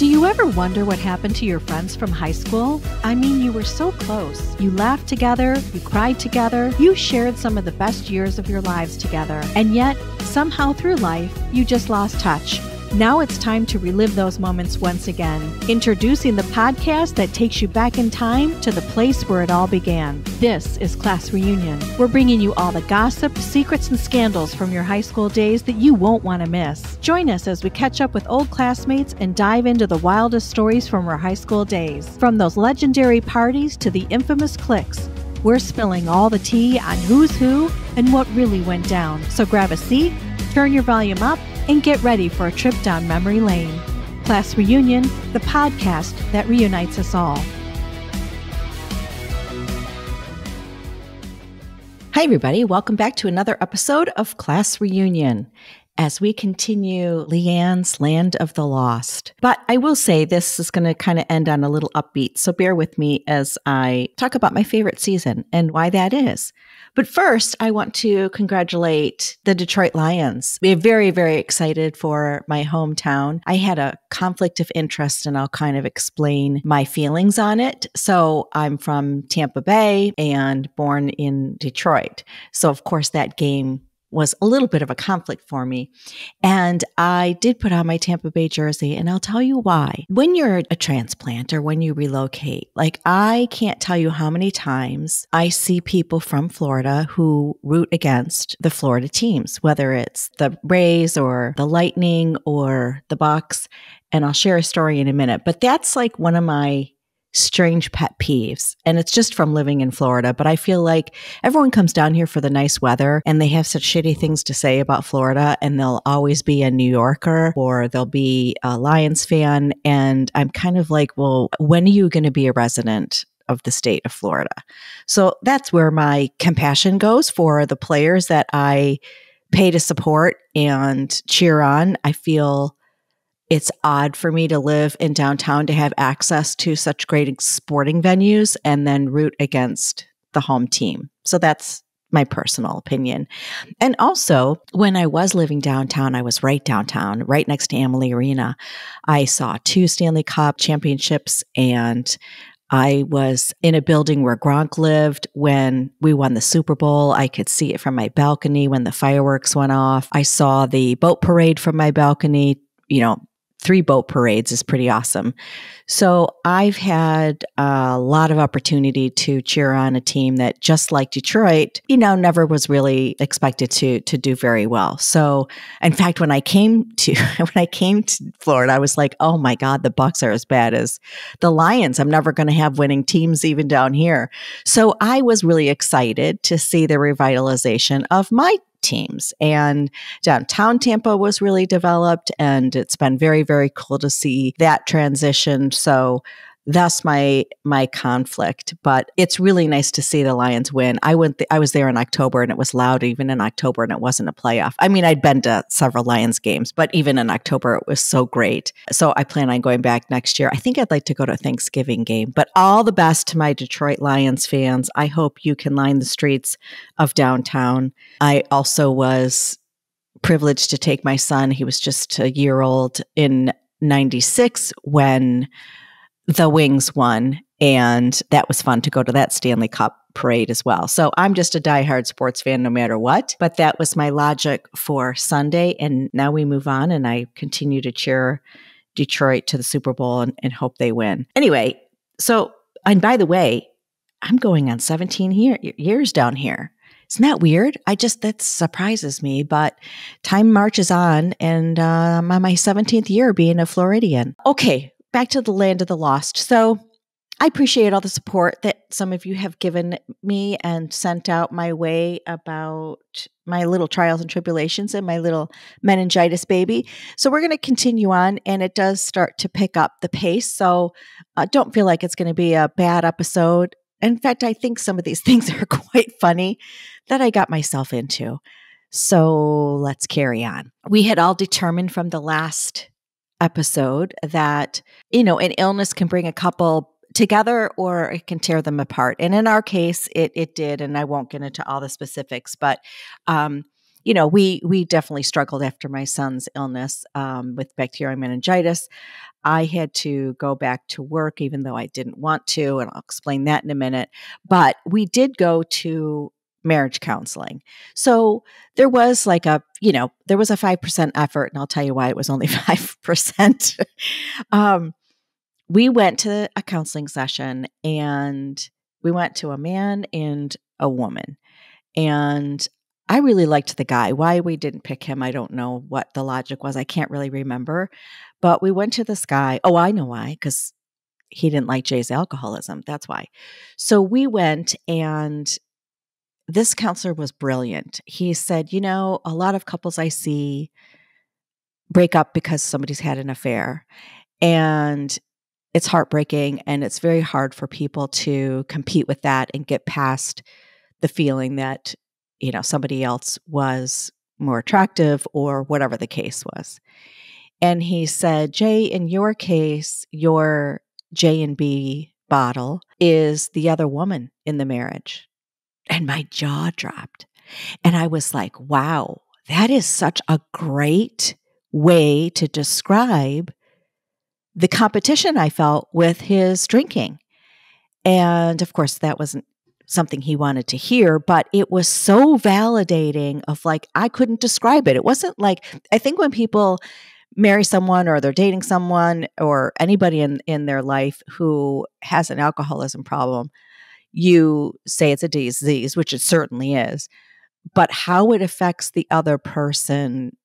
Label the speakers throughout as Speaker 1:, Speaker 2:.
Speaker 1: Do you ever wonder what happened to your friends from high school? I mean, you were so close. You laughed together, you cried together, you shared some of the best years of your lives together. And yet, somehow through life, you just lost touch. Now it's time to relive those moments once again. Introducing the podcast that takes you back in time to the place where it all began. This is Class Reunion. We're bringing you all the gossip, secrets, and scandals from your high school days that you won't want to miss. Join us as we catch up with old classmates and dive into the wildest stories from our high school days. From those legendary parties to the infamous cliques, we're spilling all the tea on who's who and what really went down. So grab a seat, turn your volume up, and get ready for a trip down memory lane. Class Reunion, the podcast that reunites us all. Hi, everybody. Welcome back to another episode of Class Reunion as we continue Leanne's Land of the Lost. But I will say this is going to kind of end on a little upbeat, so bear with me as I talk about my favorite season and why that is. But first, I want to congratulate the Detroit Lions. We're very, very excited for my hometown. I had a conflict of interest, and I'll kind of explain my feelings on it. So I'm from Tampa Bay and born in Detroit. So of course, that game was a little bit of a conflict for me. And I did put on my Tampa Bay jersey, and I'll tell you why. When you're a transplant or when you relocate, like I can't tell you how many times I see people from Florida who root against the Florida teams, whether it's the Rays or the Lightning or the Bucks. And I'll share a story in a minute, but that's like one of my strange pet peeves. And it's just from living in Florida. But I feel like everyone comes down here for the nice weather and they have such shitty things to say about Florida, and they'll always be a New Yorker or they'll be a Lions fan. And I'm kind of like, well, when are you going to be a resident of the state of Florida? So that's where my compassion goes for the players that I pay to support and cheer on. I feel it's odd for me to live in downtown to have access to such great sporting venues and then root against the home team. So that's my personal opinion. And also, when I was living downtown, I was right downtown, right next to Amalie Arena. I saw 2 Stanley Cup championships, and I was in a building where Gronk lived when we won the Super Bowl. I could see it from my balcony when the fireworks went off. I saw the boat parade from my balcony. 3 boat parades is pretty awesome. So I've had a lot of opportunity to cheer on a team that, just like Detroit, never was really expected to do very well. So in fact, when I came to Florida, I was like, oh my God, the Bucks are as bad as the Lions. I'm never going to have winning teams even down here. So I was really excited to see the revitalization of my teams. And downtown Tampa was really developed, and it's been very, very cool to see that transition. So that's my conflict, but it's really nice to see the Lions win. I was there in October, and it was loud even in October, and it wasn't a playoff. I mean, I'd been to several Lions games, but even in October, it was so great. So I plan on going back next year. I think I'd like to go to a Thanksgiving game, but all the best to my Detroit Lions fans. I hope you can line the streets of downtown. I also was privileged to take my son. He was just a year old in '96 when the Wings won, and that was fun to go to that Stanley Cup parade as well. So I'm just a diehard sports fan no matter what, but that was my logic for Sunday. And now we move on, and I continue to cheer Detroit to the Super Bowl and hope they win. Anyway, and by the way, I'm going on 17 years down here. Isn't that weird? That surprises me, but time marches on, and I'm on my 17th year being a Floridian. Okay. Back to the Land of the Lost. So I appreciate all the support that some of you have given me and sent out my way about my little trials and tribulations and my little meningitis baby. So we're going to continue on, and it does start to pick up the pace. So don't feel like it's going to be a bad episode. In fact, I think some of these things are quite funny that I got myself into. So let's carry on. We had all determined from the last episode that, an illness can bring a couple together or it can tear them apart. And in our case, it did. And I won't get into all the specifics, but we definitely struggled after my son's illness with bacterial meningitis. I had to go back to work, even though I didn't want to, and I'll explain that in a minute. But we did go to marriage counseling. So there was there was a 5% effort, and I'll tell you why it was only 5%. We went to a counseling session, and we went to a man and a woman. And I really liked the guy. Why we didn't pick him, I don't know what the logic was. I can't really remember. But we went to this guy. Oh, I know why, because he didn't like Jay's alcoholism. That's why. So we went, and this counselor was brilliant. He said, a lot of couples I see break up because somebody's had an affair. And it's heartbreaking, and it's very hard for people to compete with that and get past the feeling that, somebody else was more attractive or whatever the case was. And he said, Jay, in your case, your J and B bottle is the other woman in the marriage. And my jaw dropped. And I was like, wow, that is such a great way to describe the competition I felt with his drinking. And of course, that wasn't something he wanted to hear, but it was so validating of I couldn't describe it. It wasn't I think when people marry someone or they're dating someone or anybody in their life who has an alcoholism problem, you say it's a disease, which it certainly is, but how it affects the other person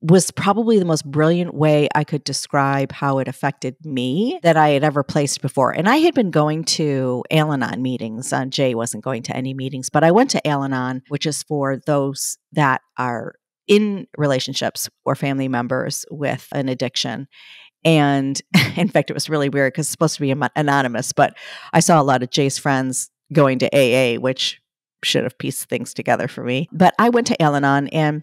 Speaker 1: was probably the most brilliant way I could describe how it affected me that I had ever placed before. And I had been going to Al-Anon meetings. Jay wasn't going to any meetings, but I went to Al-Anon, which is for those that are in relationships or family members with an addiction. And in fact, it was really weird because it's supposed to be anonymous, but I saw a lot of Jay's friends going to AA, which should have pieced things together for me. But I went to Al-Anon, and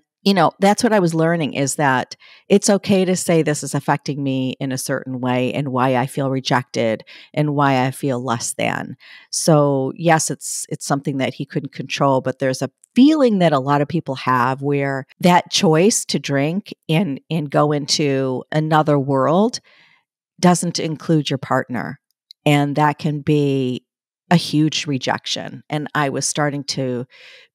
Speaker 1: that's what I was learning, is that it's okay to say this is affecting me in a certain way and why I feel rejected and why I feel less than. So yes, it's something that he couldn't control, but there's a feeling that a lot of people have where that choice to drink and go into another world doesn't include your partner. And that can be a huge rejection. And I was starting to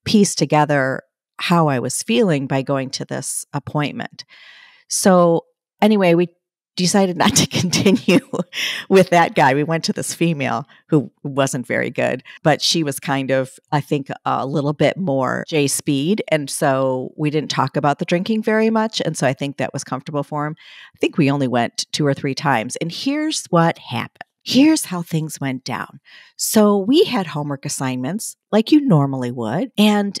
Speaker 1: piece together how I was feeling by going to this appointment. So anyway, we decided not to continue with that guy. We went to this female who wasn't very good, but she was kind of, I think, a little bit more J speed. And so we didn't talk about the drinking very much. And so I think that was comfortable for him. I think we only went 2 or 3 times. And here's what happened. Here's how things went down. So we had homework assignments like you normally would, and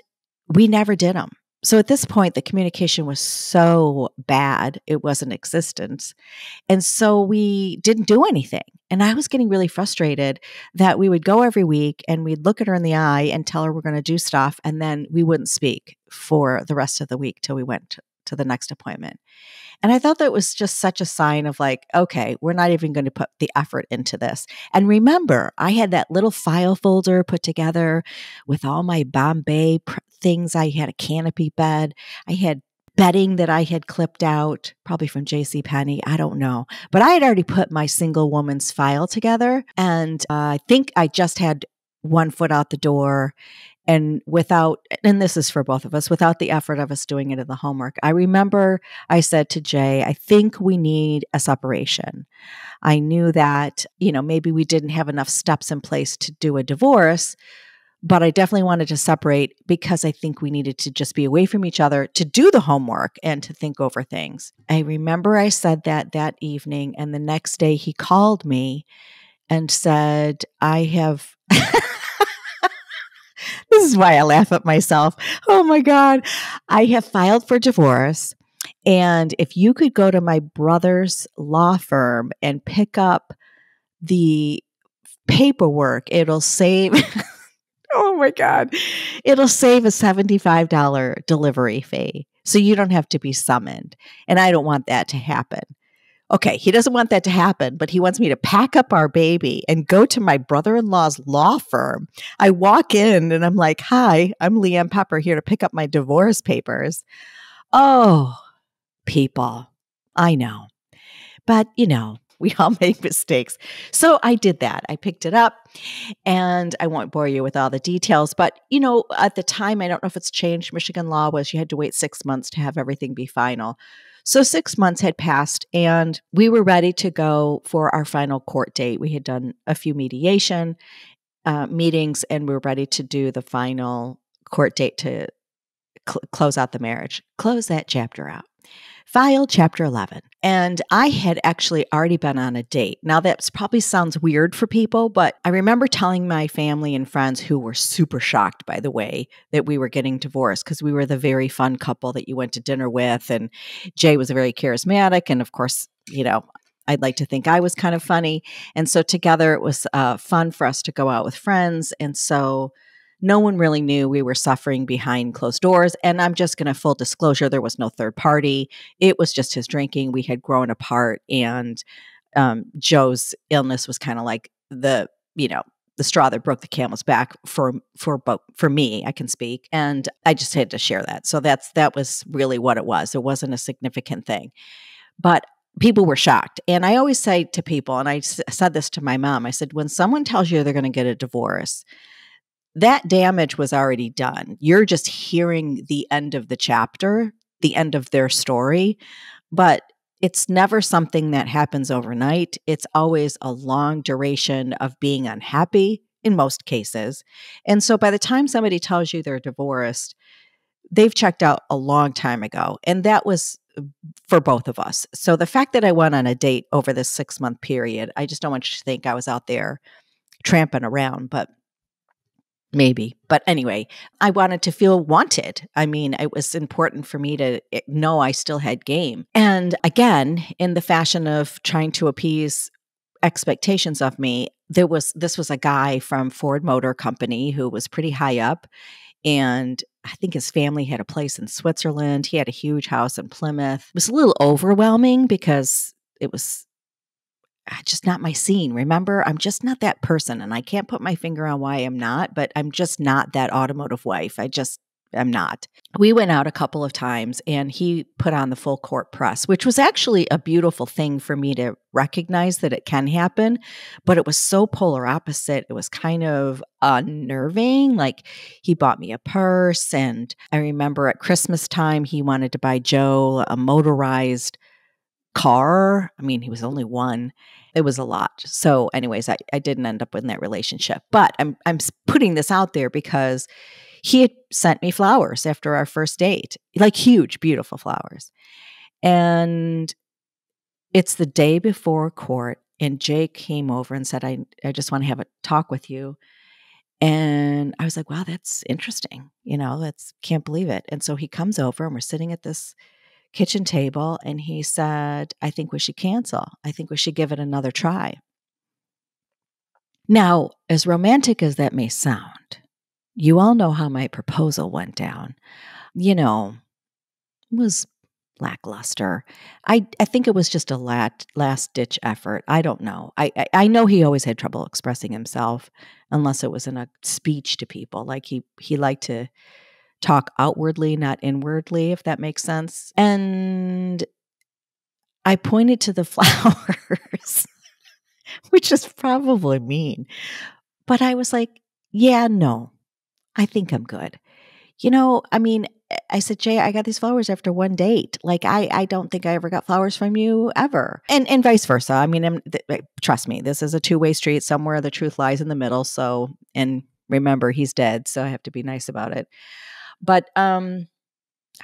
Speaker 1: we never did them. So at this point, the communication was so bad, it wasn't existence. And so we didn't do anything. And I was getting really frustrated that we would go every week and we'd look at her in the eye and tell her we're going to do stuff. And then we wouldn't speak for the rest of the week till we went to the next appointment. And I thought that was just such a sign of okay, we're not even going to put the effort into this. And remember, I had that little file folder put together with all my Bombay things. I had a canopy bed. I had bedding that I had clipped out, probably from JCPenney. I don't know. But I had already put my single woman's file together. And I think I just had one foot out the door. And this is for both of us, without the effort of us doing it in the homework. I remember I said to Jay, I think we need a separation. I knew that, maybe we didn't have enough steps in place to do a divorce, but I definitely wanted to separate because I think we needed to just be away from each other to do the homework and to think over things. I remember I said that evening, and the next day he called me and said, I have... This is why I laugh at myself. Oh my God. I have filed for divorce. And if you could go to my brother's law firm and pick up the paperwork, it'll save, oh my God, it'll save a $75 delivery fee. So you don't have to be summoned. And I don't want that to happen. Okay, he doesn't want that to happen, but he wants me to pack up our baby and go to my brother-in-law's law firm. I walk in and I'm like, "Hi, I'm Leanne Pepper here to pick up my divorce papers." Oh, people, I know. But, we all make mistakes. So I did that. I picked it up and I won't bore you with all the details. But, at the time, I don't know if it's changed. Michigan law was you had to wait 6 months to have everything be final. So 6 months had passed and we were ready to go for our final court date. We had done a few mediation meetings and we were ready to do the final court date to close out the marriage, close that chapter out. File chapter 11. And I had actually already been on a date. Now, that probably sounds weird for people, but I remember telling my family and friends who were super shocked, by the way, that we were getting divorced because we were the very fun couple that you went to dinner with. And Jay was very charismatic. And of course, I'd like to think I was kind of funny. And so together it was fun for us to go out with friends. And so no one really knew we were suffering behind closed doors. And I'm just going to full disclosure, there was no third party. It was just his drinking. We had grown apart and Joe's illness was kind of like the straw that broke the camel's back for me, I can speak. And I just had to share that. So that was really what it was. It wasn't a significant thing, but people were shocked. And I always say to people, and I said this to my mom, I said, when someone tells you they're going to get a divorce, that damage was already done. You're just hearing the end of the chapter, the end of their story, but it's never something that happens overnight. It's always a long duration of being unhappy in most cases. And so by the time somebody tells you they're divorced, they've checked out a long time ago. And that was for both of us. So the fact that I went on a date over this 6-month period, I just don't want you to think I was out there tramping around, but maybe. But anyway, I wanted to feel wanted. I mean, it was important for me to know I still had game. And again, in the fashion of trying to appease expectations of me, this was a guy from Ford Motor Company who was pretty high up. And I think his family had a place in Switzerland. He had a huge house in Plymouth. It was a little overwhelming because it was just not my scene. Remember, I'm just not that person. And I can't put my finger on why I'm not, but I'm just not that automotive wife. I'm not. We went out a couple of times and he put on the full court press, which was actually a beautiful thing for me to recognize that it can happen. But it was so polar opposite. It was kind of unnerving. Like he bought me a purse. And I remember at Christmas time, he wanted to buy Joe a motorized car. I mean, he was only one. It was a lot. So anyways, I didn't end up in that relationship, but I'm putting this out there because he had sent me flowers after our first date, like huge, beautiful flowers. And it's the day before court and Jake came over and said, I just want to have a talk with you. And I was like, wow, that's interesting. Can't believe it. And so he comes over and we're sitting at this kitchen table and he said, I think we should cancel. I think we should give it another try. Now, as romantic as that may sound, you all know how my proposal went down. It was lackluster. I think it was just a last ditch effort. I don't know. I know he always had trouble expressing himself unless it was in a speech to people. Like he liked to talk outwardly, not inwardly, if that makes sense. And I pointed to the flowers, which is probably mean. But I was like, yeah, no, I think I'm good. I said, Jay, I got these flowers after one date. Like, I don't think I ever got flowers from you ever. And vice versa. I mean, trust me, this is a two-way street. Somewhere the truth lies in the middle. So, and remember, he's dead. So I have to be nice about it. But I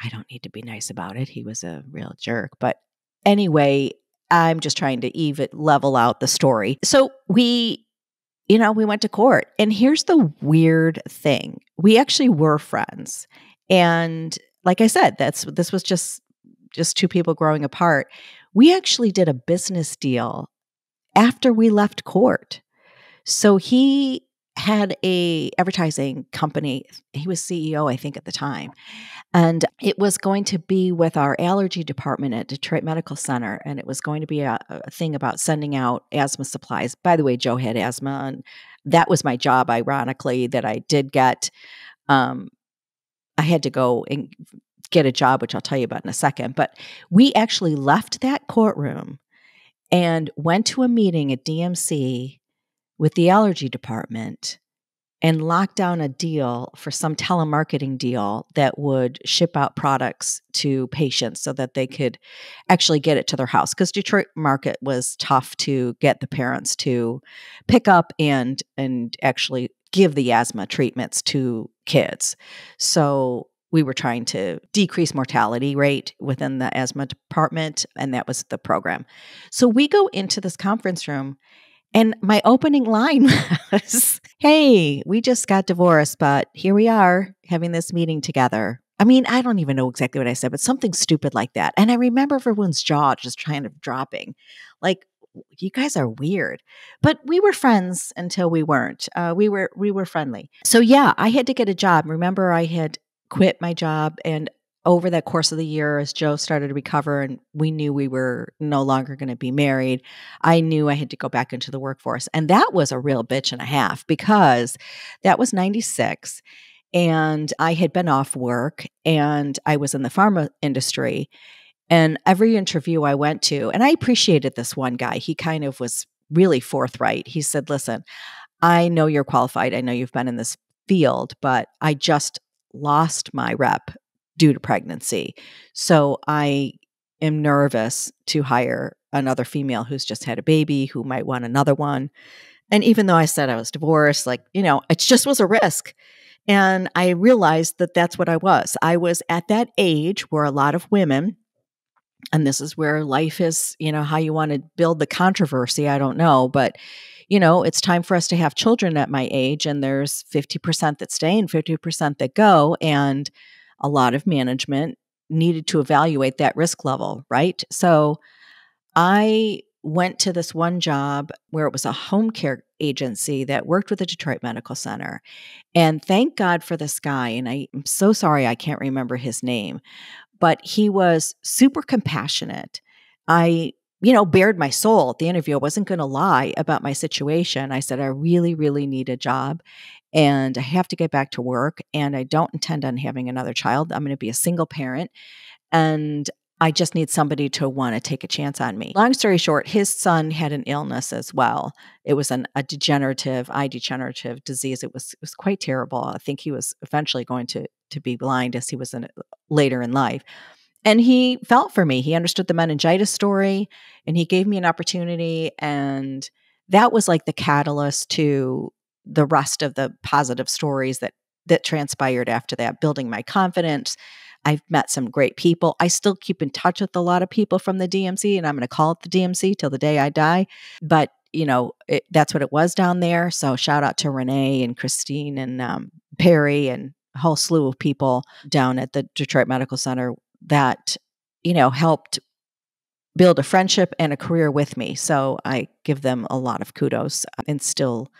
Speaker 1: don't need to be nice about it. He was a real jerk. But anyway, I'm just trying to level out the story. So we went to court. And here's the weird thing. We actually were friends. And like I said, this was just two people growing apart. We actually did a business deal after we left court. So he had a advertising company. He was CEO, I think, at the time. And it was going to be with our allergy department at Detroit Medical Center. And it was going to be a thing about sending out asthma supplies. By the way, Joe had asthma, and that was my job, ironically, that I did get. Um, I had to go and get a job, which I'll tell you about in a second. But we actually left that courtroom and went to a meeting at DMC with the allergy department and locked down a deal for some telemarketing deal that would ship out products to patients so that they could actually get it to their house. Because Detroit market was tough to get the parents to pick up and actually give the asthma treatments to kids. So we were trying to decrease mortality rate within the asthma department, and that was the program. So we go into this conference room, and my opening line was, "Hey, we just got divorced, but here we are having this meeting together." I mean, I don't even know exactly what I said, but something stupid like that. And I remember everyone's jaw just kind of dropping. Like, you guys are weird. But we were friends until we weren't. We were friendly. So yeah, I had to get a job. Remember, I had quit my job, and over that course of the year, as Joe started to recover and we knew we were no longer going to be married, I knew I had to go back into the workforce. And that was a real bitch and a half, because that was 96 and I had been off work and I was in the pharma industry. And every interview I went to, and I appreciated this one guy, he kind of was really forthright. He said, "Listen, I know you're qualified. I know you've been in this field, but I just lost my rep due to pregnancy. So I am nervous to hire another female who's just had a baby, who might want another one." And even though I said I was divorced, like, it just was a risk. And I realized that that's what I was. I was at that age where a lot of women, and this is where life is, how you want to build the controversy, I don't know, but it's time for us to have children at my age, and there's 50% that stay and 50% that go. And a lot of management needed to evaluate that risk level, right? So I went to this one job where it was a home care agency that worked with the Detroit Medical Center. And thank God for this guy. And I'm so sorry I can't remember his name, but he was super compassionate. I bared my soul at the interview. I wasn't going to lie about my situation. I said, I really, really need a job and I have to get back to work, and I don't intend on having another child. I'm going to be a single parent, and I just need somebody to want to take a chance on me. Long story short, his son had an illness as well. It was a degenerative disease. It was quite terrible. I think he was eventually going to be blind as he was later in life. And he felt for me. He understood the meningitis story, and he gave me an opportunity. And that was like the catalyst to the rest of the positive stories that transpired after that, building my confidence. I've met some great people. I still keep in touch with a lot of people from the DMC, and I'm going to call it the DMC till the day I die. But, that's what it was down there. So shout out to Renee and Christine and Perry and a whole slew of people down at the Detroit Medical Center that, helped build a friendship and a career with me. So I give them a lot of kudos and still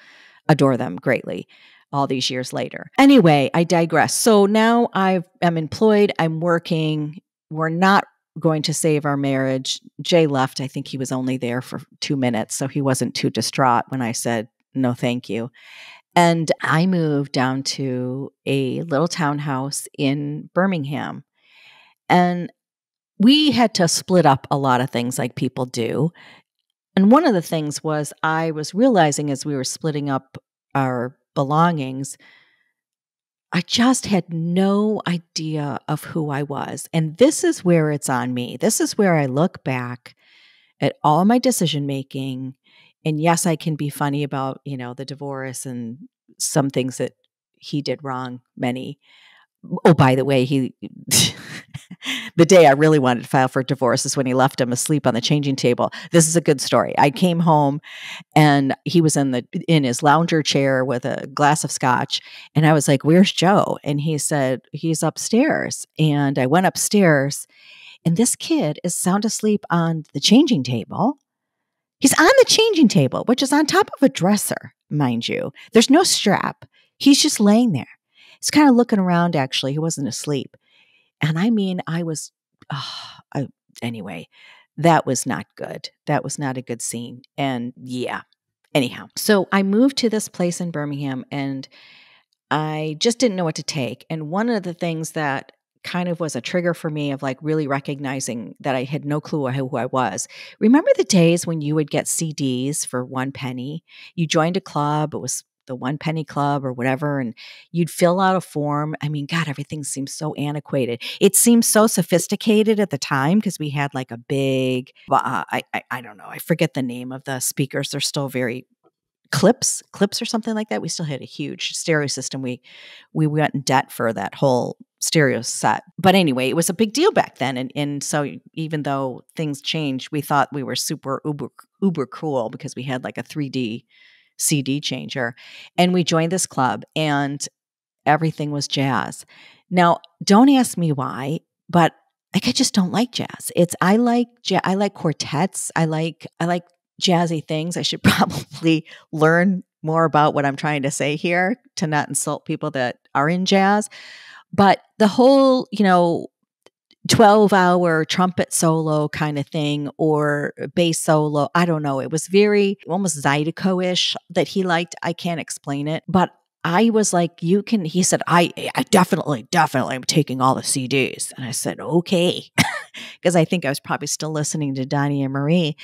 Speaker 1: adore them greatly all these years later. Anyway, I digress. So now I'm employed, I'm working. We're not going to save our marriage. Jay left. I think he was only there for 2 minutes, so he wasn't too distraught when I said, no, thank you. And I moved down to a little townhouse in Birmingham. And we had to split up a lot of things like people do. And one of the things was I was realizing as we were splitting up our belongings, I just had no idea of who I was. And this is where it's on me. This is where I look back at all my decision making. And yes, I can be funny about, the divorce and some things that he did wrong, many. Oh, by the way, the day I really wanted to file for divorce is when he left him asleep on the changing table. This is a good story. I came home and he was in his lounger chair with a glass of scotch. And I was like, "Where's Joe?" And he said, "He's upstairs." And I went upstairs, and this kid is sound asleep on the changing table. He's on the changing table, which is on top of a dresser. mind you. There's no strap. He's just laying there. He's kind of looking around, actually. He wasn't asleep. And I mean, anyway, that was not good. That was not a good scene. And yeah, anyhow. So I moved to this place in Birmingham and I just didn't know what to take. And one of the things that kind of was a trigger for me of like really recognizing that I had no clue who I was. Remember the days when you would get CDs for 1 penny? You joined a club, it was the 1 penny club or whatever, and you'd fill out a form. I mean, God, everything seems so antiquated. It seemed so sophisticated at the time because we had like a big, I don't know, I forget the name of the speakers. They're still very clips or something like that. We still had a huge stereo system. We went in debt for that whole stereo set. But anyway, it was a big deal back then. And so even though things changed, we thought we were super uber cool because we had like a 3D CD changer. And we joined this club and everything was jazz. Now, don't ask me why, but like I just don't like jazz. I like quartets. I like jazzy things. I should probably learn more about what I'm trying to say here to not insult people that are in jazz. But the whole, 12-hour trumpet solo kind of thing or bass solo, I don't know. It was very almost Zydeco-ish that he liked. I can't explain it. But I was like, he said, I definitely am taking all the CDs. And I said, okay. Because I think I was probably still listening to Donnie and Marie.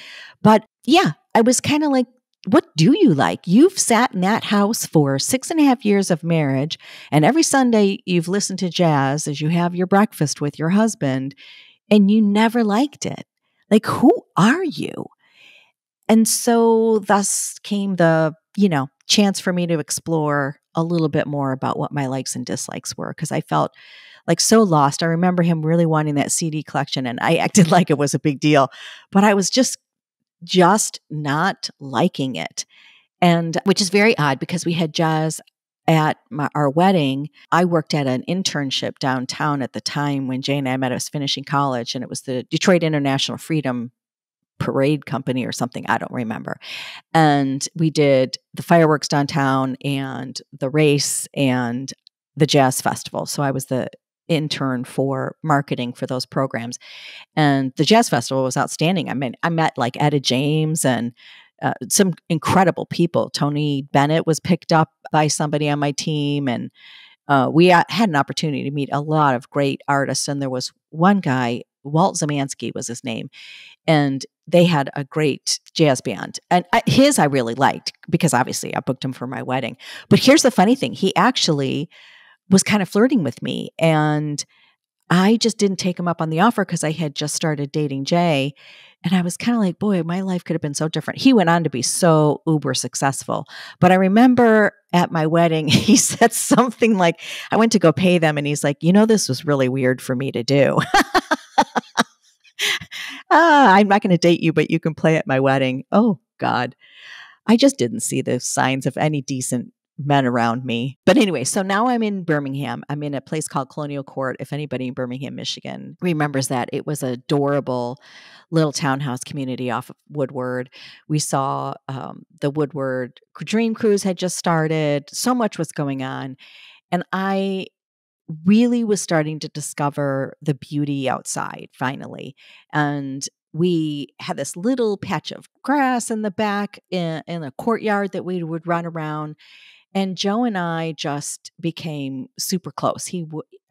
Speaker 1: But yeah, I was kind of like, what do you like? You've sat in that house for 6.5 years of marriage, and every Sunday you've listened to jazz as you have your breakfast with your husband, and you never liked it. Like, who are you? And so thus came the, chance for me to explore a little bit more about what my likes and dislikes were, because I felt like so lost. I remember him really wanting that CD collection, and I acted like it was a big deal, but I was just not liking it. And which is very odd because we had jazz at our wedding. I worked at an internship downtown at the time when Jay and I met. I was finishing college, and it was the Detroit International Freedom Parade Company or something. I don't remember. And we did the fireworks downtown and the race and the jazz festival. So I was the intern for marketing for those programs. And the jazz festival was outstanding. I mean, I met like Etta James and some incredible people. Tony Bennett was picked up by somebody on my team. And we had an opportunity to meet a lot of great artists. And there was one guy, Walt Zemansky was his name. And they had a great jazz band. And I really liked because obviously I booked him for my wedding. But here's the funny thing. He actually was kind of flirting with me. And I just didn't take him up on the offer because I had just started dating Jay. And I was kind of like, boy, my life could have been so different. He went on to be so uber successful. But I remember at my wedding, he said something like, I went to go pay them. And he's like, this was really weird for me to do. I'm not going to date you, but you can play at my wedding. Oh, God. I just didn't see the signs of any decent men around me. But anyway, so now I'm in Birmingham. I'm in a place called Colonial Court. If anybody in Birmingham, Michigan remembers that, it was an adorable little townhouse community off of Woodward. We saw the Woodward Dream Cruise had just started. So much was going on. And I really was starting to discover the beauty outside finally. And we had this little patch of grass in the back in a courtyard that we would run around. And Joe and I just became super close.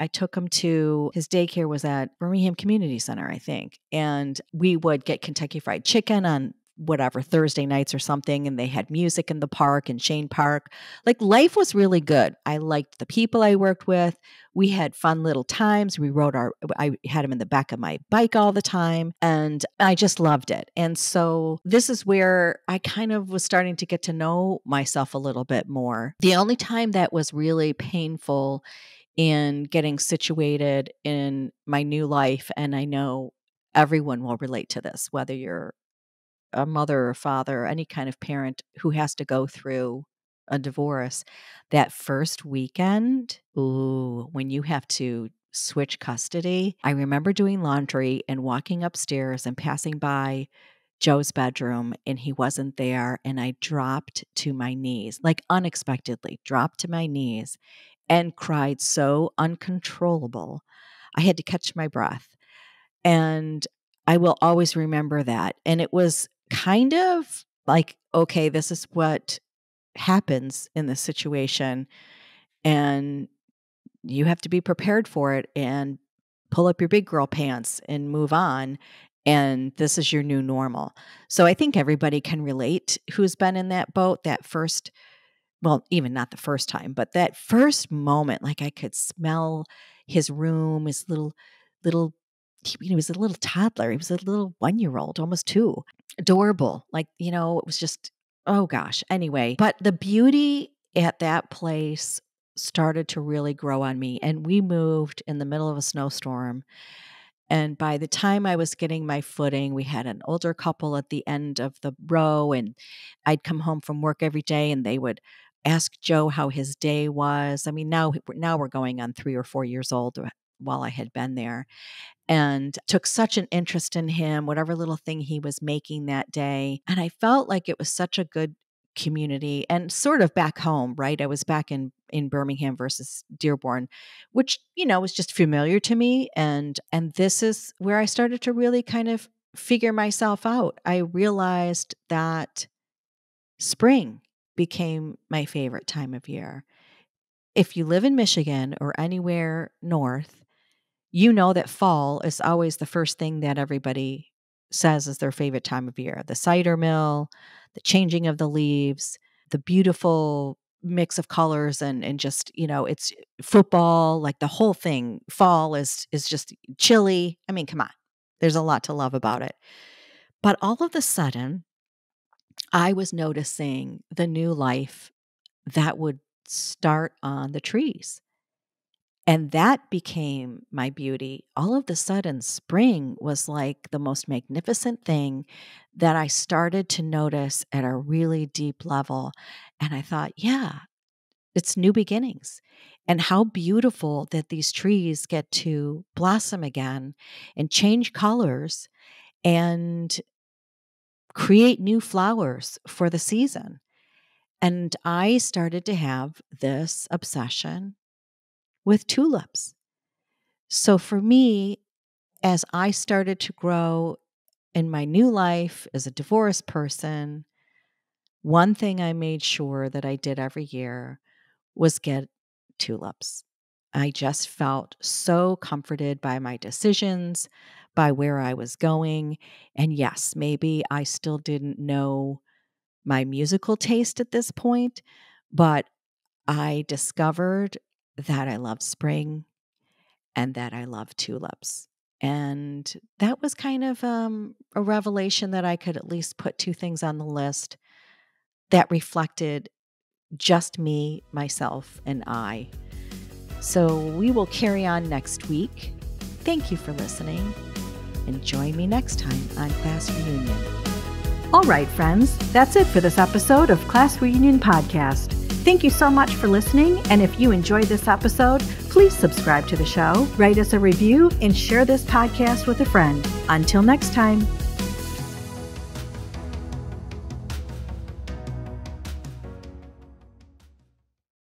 Speaker 1: I took him to his daycare was at Birmingham Community Center, I think. And we would get Kentucky Fried Chicken on whatever Thursday nights or something, and they had music in the park in Shane Park. Like life was really good. I liked the people I worked with. We had fun little times. I had him in the back of my bike all the time, and I just loved it. And so this is where I kind of was starting to get to know myself a little bit more. The only time that was really painful in getting situated in my new life, and I know everyone will relate to this, whether you're a mother or father, or any kind of parent who has to go through a divorce, that first weekend, ooh, when you have to switch custody. I remember doing laundry and walking upstairs and passing by Joe's bedroom and he wasn't there. And I dropped to my knees, like unexpectedly, dropped to my knees and cried so uncontrollable. I had to catch my breath. And I will always remember that. And it was kind of like, okay, this is what happens in this situation. And you have to be prepared for it and pull up your big girl pants and move on. And this is your new normal. So I think everybody can relate who's been in that boat, that first, well, even not the first time, but that first moment, like I could smell his room, his little, he was a little toddler. He was a little 1-year-old, almost 2. Adorable. Like, it was just, oh gosh. Anyway, but the beauty at that place started to really grow on me. And we moved in the middle of a snowstorm. And by the time I was getting my footing, we had an older couple at the end of the row. And I'd come home from work every day and they would ask Joe how his day was. I mean, now we're going on 3 or 4 years old while I had been there, and took such an interest in him, whatever little thing he was making that day. And I felt like it was such a good community and sort of back home, right? I was back in Birmingham versus Dearborn, which, was just familiar to me. And this is where I started to really kind of figure myself out. I realized that spring became my favorite time of year. If you live in Michigan or anywhere north, you know that fall is always the first thing that everybody says is their favorite time of year. The cider mill, the changing of the leaves, the beautiful mix of colors and just, it's football, like the whole thing. Fall is just chilly. I mean, come on. There's a lot to love about it. But all of a sudden, I was noticing the new life that would start on the trees. And that became my beauty. All of a sudden, spring was like the most magnificent thing that I started to notice at a really deep level. And I thought, yeah, it's new beginnings. And how beautiful that these trees get to blossom again and change colors and create new flowers for the season. And I started to have this obsession with tulips. So for me, as I started to grow in my new life as a divorced person, one thing I made sure that I did every year was get tulips. I just felt so comforted by my decisions, by where I was going. And yes, maybe I still didn't know my musical taste at this point, but I discovered that I love spring and that I love tulips. And that was kind of a revelation that I could at least put 2 things on the list that reflected just me, myself, and I. So we will carry on next week. Thank you for listening, and join me next time on Class Reunion. All right, friends, that's it for this episode of Class Reunion Podcast. Thank you so much for listening, and if you enjoyed this episode, please subscribe to the show, write us a review, and share this podcast with a friend. Until next time.